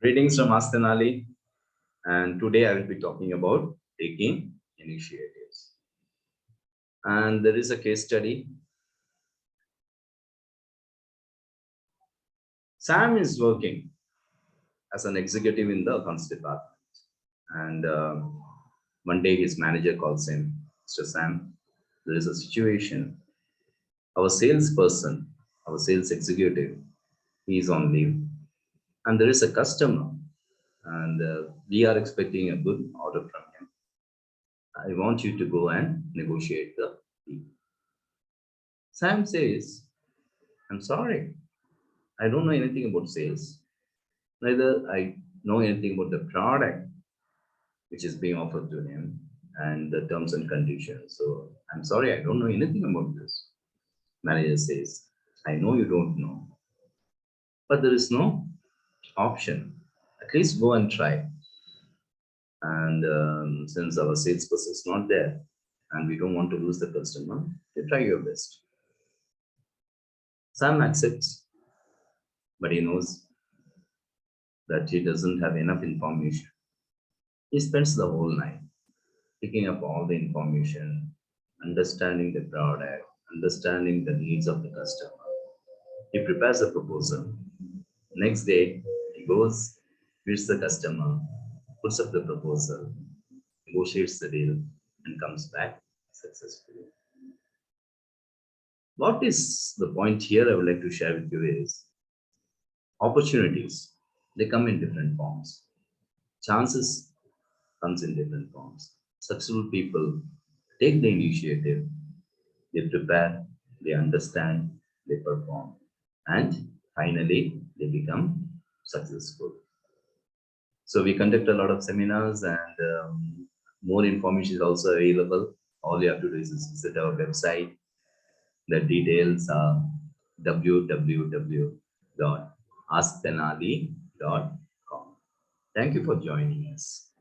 Greetings from Asktenali, and today I will be talking about taking initiatives. And there is a case study. Sam is working as an executive in the accounts department, and one day his manager calls him, Mr. Sam, there is a situation. Our salesperson, our sales executive, he is on leave, and there is a customer, and we are expecting a good order from him. I want you to go and negotiate the fee. Sam says, I'm sorry, I don't know anything about sales. Neither I know anything about the product which is being offered to him and the terms and conditions. So I'm sorry, I don't know anything about this. Manager says, I know you don't know, but there is no option. At least go and try. And since our salesperson is not there and we don't want to lose the customer, you try your best. Sam accepts, but he knows that he doesn't have enough information. He spends the whole night picking up all the information, understanding the product, understanding the needs of the customer. He prepares a proposal. Next day, he goes, meets the customer, puts up the proposal, negotiates the deal, and comes back successfully. What is the point here I would like to share with you is opportunities. They come in different forms. Chances comes in different forms. Successful people take the initiative, they prepare, they understand, they perform, and finally they become successful. So we conduct a lot of seminars, and more information is also available. All you have to do is visit our website. The details are www.asktenali.com. Thank you for joining us.